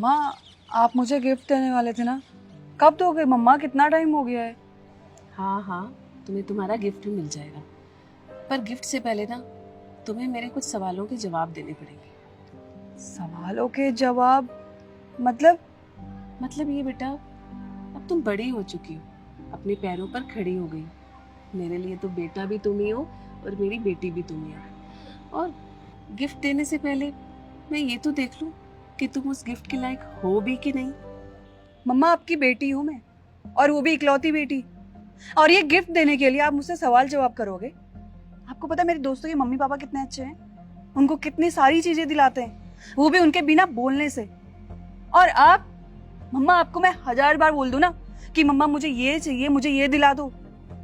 मम्मा, आप मुझे गिफ्ट देने वाले थे ना, कब दोगे मम्मा? कितना टाइम हो गया है। हाँ हाँ, तुम्हें तुम्हारा गिफ्ट भी मिल जाएगा, पर गिफ्ट से पहले ना तुम्हें मेरे कुछ सवालों के जवाब देने पड़ेंगे। सवालों के जवाब? मतलब? मतलब ये बेटा, अब तुम बड़ी हो चुकी हो, अपने पैरों पर खड़ी हो गई। मेरे लिए तो बेटा भी तुम ही हो और मेरी बेटी भी तुम ही हो। और गिफ्ट देने से पहले मैं ये तो देख लूं कि तुम उस गिफ्ट के लायक हो भी कि नहीं। मम्मा, आपकी बेटी हूँ मैं, और वो भी इकलौती बेटी। और ये गिफ्ट देने के लिए आप मुझसे सवाल जवाब करोगे? आपको पता है मेरे दोस्तों के मम्मी पापा कितने अच्छे हैं, उनको कितनी सारी चीजें दिलाते हैं, वो भी उनके बिना बोलने से। और आप मम्मा, आपको मैं 1000 बार बोल दूं ना कि मम्मा मुझे ये चाहिए, मुझे ये दिला दो,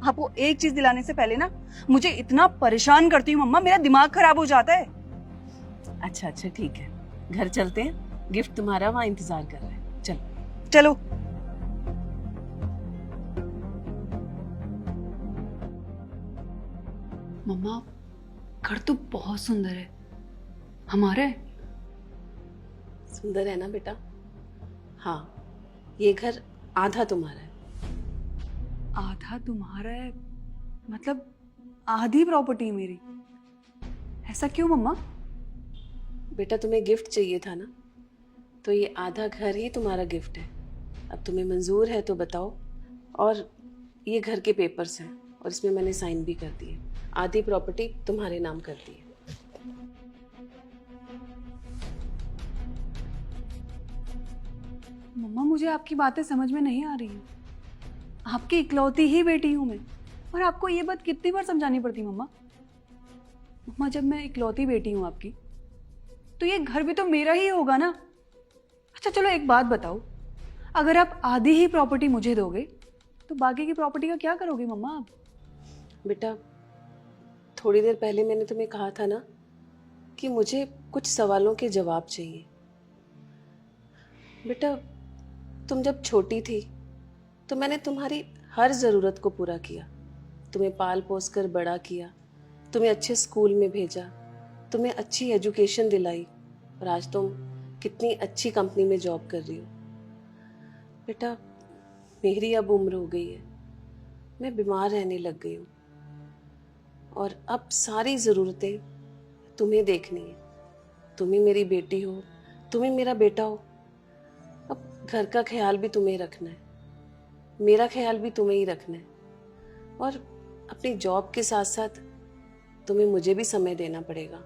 आपको एक चीज दिलाने से पहले ना मुझे इतना परेशान करती हूँ मम्मा, मेरा दिमाग खराब हो जाता है। अच्छा अच्छा ठीक है, घर चलते हैं, गिफ्ट तुम्हारा वहां इंतजार कर रहा है। चलो। चलो। मम्मा, घर तो बहुत सुंदर है, हमारा है। सुंदर है ना बेटा? हाँ, ये घर आधा तुम्हारा है। आधा तुम्हारा है? मतलब आधी प्रॉपर्टी मेरी? ऐसा क्यों मम्मा? बेटा तुम्हें गिफ्ट चाहिए था ना, तो ये आधा घर ही तुम्हारा गिफ्ट है। अब तुम्हें मंजूर है तो बताओ। और ये घर के पेपर्स हैं और इसमें मैंने साइन भी कर दिए। आधी प्रॉपर्टी तुम्हारे नाम कर दी है। मम्मा, मुझे आपकी बातें समझ में नहीं आ रही है। आपकी इकलौती ही बेटी हूं मैं, और आपको ये बात कितनी बार समझानी पड़ती मम्मा? मम्मा, जब मैं इकलौती बेटी हूं आपकी, तो ये घर भी तो मेरा ही होगा ना। अच्छा चलो, एक बात बताओ, अगर आप आधी ही प्रॉपर्टी मुझे दोगे तो बाकी की प्रॉपर्टी का क्या करोगे मम्मा आप? बेटा, थोड़ी देर पहले मैंने तुम्हें कहा था ना कि मुझे कुछ सवालों के जवाब चाहिए। बेटा, तुम जब छोटी थी तो मैंने तुम्हारी हर ज़रूरत को पूरा किया। तुम्हें पाल पोस कर बड़ा किया, तुम्हें अच्छे स्कूल में भेजा, तुम्हें अच्छी एजुकेशन दिलाई, और आज तुम कितनी अच्छी कंपनी में जॉब कर रही हो। बेटा, मेरी अब उम्र हो गई है, मैं बीमार रहने लग गई हूँ, और अब सारी ज़रूरतें तुम्हें देखनी है। तुम ही मेरी बेटी हो, तुम ही मेरा बेटा हो। अब घर का ख्याल भी तुम्हें रखना है, मेरा ख्याल भी तुम्हें ही रखना है, और अपनी जॉब के साथ साथ तुम्हें मुझे भी समय देना पड़ेगा।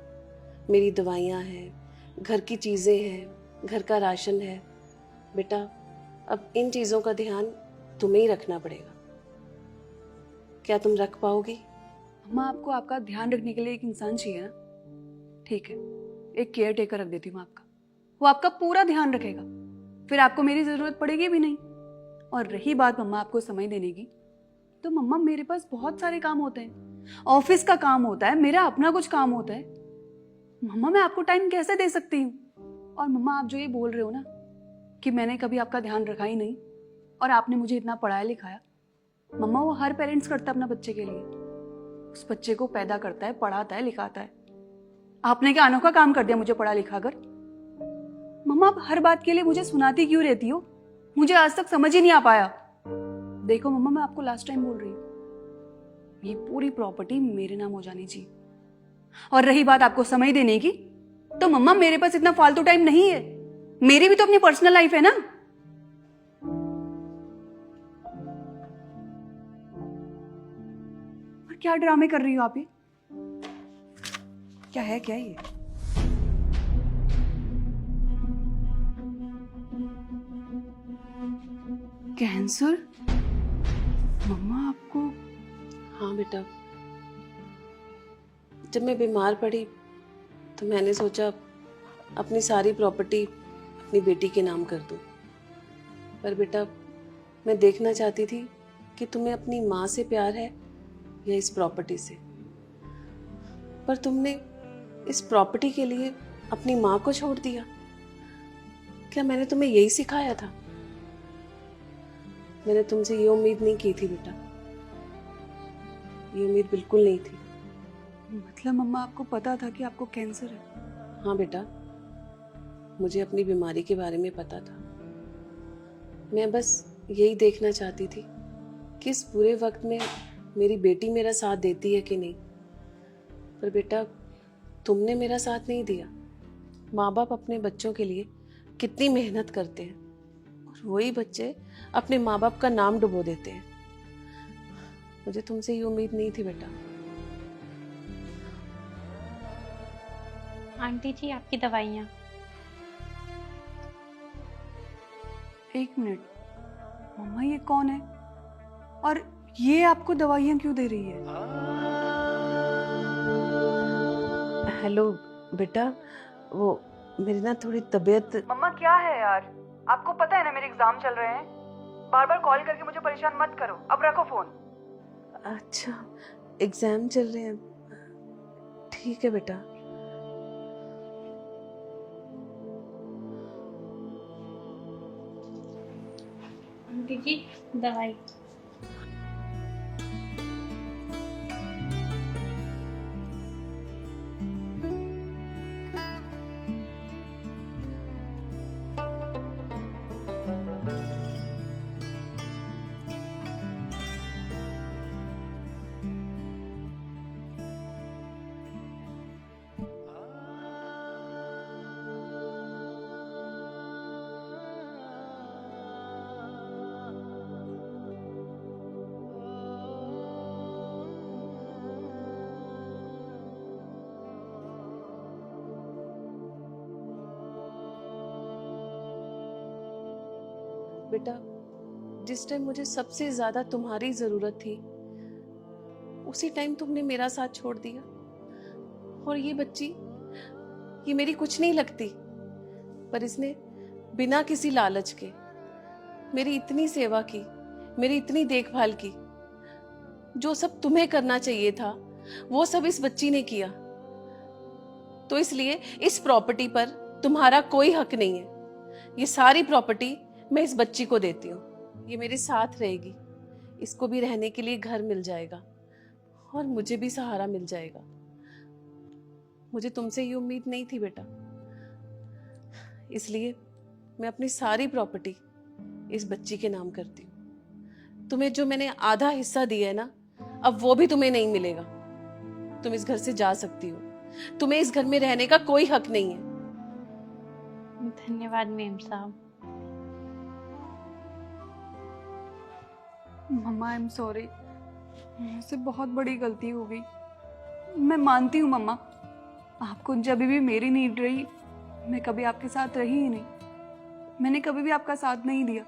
मेरी दवाइयाँ हैं, घर की चीज़ें हैं, घर का राशन है। बेटा, अब इन चीज़ों का ध्यान तुम्हें ही रखना पड़ेगा। क्या तुम रख पाओगी? मम्मा, आपको आपका ध्यान रखने के लिए एक इंसान चाहिए ना। ठीक है, एक केयर टेकर रख देती हूँ आपका, वो आपका पूरा ध्यान रखेगा, फिर आपको मेरी जरूरत पड़ेगी भी नहीं। और रही बात मम्मा आपको समय देने की, तो मम्मा मेरे पास बहुत सारे काम होते हैं, ऑफिस का काम होता है, मेरा अपना कुछ काम होता है। मम्मा, मैं आपको टाइम कैसे दे सकती हूँ? और मम्मा, आप जो ये बोल रहे हो ना कि मैंने कभी आपका ध्यान रखा ही नहीं और आपने मुझे इतना पढ़ाया लिखाया, मम्मा वो हर पेरेंट्स करता है अपना बच्चे के लिए। उस बच्चे को पैदा करता है, पढ़ाता है, लिखाता है। आपने क्या अनोखा काम कर दिया मुझे पढ़ा लिखा कर? मम्मा, आप हर बात के लिए मुझे सुनाती क्यों रहती हो? मुझे आज तक समझ ही नहीं आ पाया। देखो मम्मा, मैं आपको लास्ट टाइम बोल रही हूँ, ये पूरी प्रॉपर्टी मेरे नाम हो जानी चाहिए। और रही बात आपको समय देने की, तो मम्मा मेरे पास इतना फालतू टाइम नहीं है, मेरी भी तो अपनी पर्सनल लाइफ है ना। और क्या ड्रामे कर रही हो आप? ये क्या है, क्या है ये? कैंसर? मम्मा आपको? हाँ बेटा, जब मैं बीमार पड़ी तो मैंने सोचा अपनी सारी प्रॉपर्टी अपनी बेटी के नाम कर दूं। पर बेटा, मैं देखना चाहती थी कि तुम्हें अपनी माँ से प्यार है या इस प्रॉपर्टी से। पर तुमने इस प्रॉपर्टी के लिए अपनी माँ को छोड़ दिया। क्या मैंने तुम्हें यही सिखाया था? मैंने तुमसे ये उम्मीद नहीं की थी बेटा, ये उम्मीद बिल्कुल नहीं थी। मतलब मम्मा, आपको पता था कि आपको कैंसर है? हाँ बेटा, मुझे अपनी बीमारी के बारे में पता था। मैं बस यही देखना चाहती थी कि इस बुरे वक्त में मेरी बेटी मेरा साथ देती है कि नहीं। पर बेटा, तुमने मेरा साथ नहीं दिया। माँ बाप अपने बच्चों के लिए कितनी मेहनत करते हैं और वही बच्चे अपने माँ बाप का नाम डुबो देते हैं। मुझे तुमसे ये उम्मीद नहीं थी बेटा। आंटी जी, आपकी दवाइयाँ। एक मिनट, मम्मा ये कौन है और ये आपको दवाइयाँ क्यों दे रही है? हेलो बेटा, वो मेरी ना थोड़ी तबीयत। मम्मा क्या है यार, आपको पता है ना मेरे एग्जाम चल रहे हैं। बार बार कॉल करके मुझे परेशान मत करो, अब रखो फोन। अच्छा, एग्जाम चल रहे हैं। ठीक है बेटा। आंटी जी, दवाई। बेटा, जिस टाइम मुझे सबसे ज्यादा तुम्हारी जरूरत थी, उसी टाइम तुमने मेरा साथ छोड़ दिया। और ये बच्ची, ये मेरी कुछ नहीं लगती, पर इसने बिना किसी लालच के मेरी इतनी सेवा की, मेरी इतनी देखभाल की। जो सब तुम्हें करना चाहिए था वो सब इस बच्ची ने किया। तो इसलिए इस प्रॉपर्टी पर तुम्हारा कोई हक नहीं है। ये सारी प्रॉपर्टी मैं इस बच्ची को देती हूँ। ये मेरे साथ रहेगी, इसको भी रहने के लिए घर मिल जाएगा और मुझे भी सहारा मिल जाएगा। मुझे तुमसे ये उम्मीद नहीं थी बेटा, इसलिए मैं अपनी सारी प्रॉपर्टी इस बच्ची के नाम करती हूँ। तुम्हें जो मैंने आधा हिस्सा दिया है ना, अब वो भी तुम्हें नहीं मिलेगा। तुम इस घर से जा सकती हो, तुम्हें इस घर में रहने का कोई हक नहीं है। धन्यवाद मेम साहब। मम्मा आई एम सॉरी, मुझसे बहुत बड़ी गलती हो गई। मैं मानती हूँ मम्मा, आपको जब भी मेरी नीड रही मैं कभी आपके साथ रही ही नहीं। मैंने कभी भी आपका साथ नहीं दिया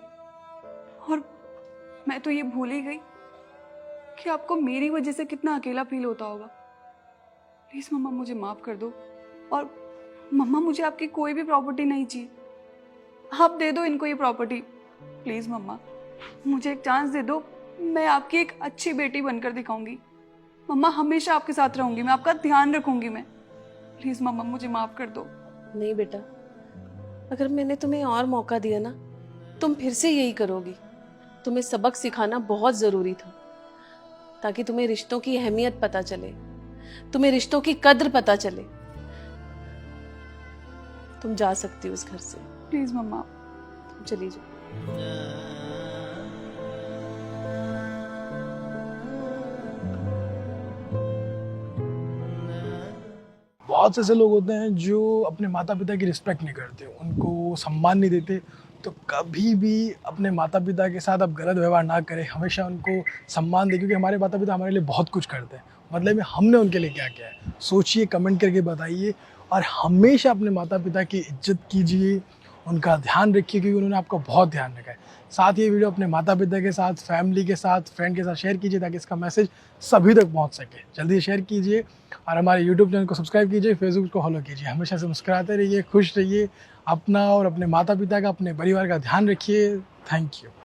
और मैं तो ये भूल ही गई कि आपको मेरी वजह से कितना अकेला फील होता होगा। प्लीज़ मम्मा मुझे माफ़ कर दो। और मम्मा मुझे आपकी कोई भी प्रॉपर्टी नहीं चाहिए, आप दे दो इनको ये प्रॉपर्टी। प्लीज़ मम्मा मुझे एक चांस दे दो, मैं आपकी एक अच्छी बेटी बनकर दिखाऊंगी। मम्मा हमेशा आपके साथ रहूंगी, मैं आपका ध्यान रखूंगी। मैं प्लीज मम्मा मुझे माफ कर दो। नहीं बेटा, अगर मैंने तुम्हें और मौका दिया ना, तुम फिर से यही करोगी। तुम्हें सबक सिखाना बहुत जरूरी था, ताकि तुम्हें रिश्तों की अहमियत पता चले, तुम्हें रिश्तों की कद्र पता चले। तुम जा सकती हो इस घर से। प्लीज मम्मा तुम चली जाओ। बहुत से ऐसे लोग होते हैं जो अपने माता पिता की रिस्पेक्ट नहीं करते, उनको सम्मान नहीं देते। तो कभी भी अपने माता पिता के साथ आप गलत व्यवहार ना करें, हमेशा उनको सम्मान दें, क्योंकि हमारे माता पिता हमारे लिए बहुत कुछ करते हैं। मतलब में हमने उनके लिए क्या किया है, सोचिए, कमेंट करके बताइए। और हमेशा अपने माता पिता की इज्जत कीजिए, उनका ध्यान रखिए, क्योंकि उन्होंने आपका बहुत ध्यान रखा है। साथ ही ये वीडियो अपने माता पिता के साथ, फैमिली के साथ, फ्रेंड के साथ शेयर कीजिए, ताकि इसका मैसेज सभी तक पहुंच सके। जल्दी शेयर कीजिए और हमारे यूट्यूब चैनल को सब्सक्राइब कीजिए, फेसबुक को फॉलो कीजिए। हमेशा से मुस्कुराते रहिए, खुश रहिए, अपना और अपने माता पिता का, अपने परिवार का ध्यान रखिए। Thank you.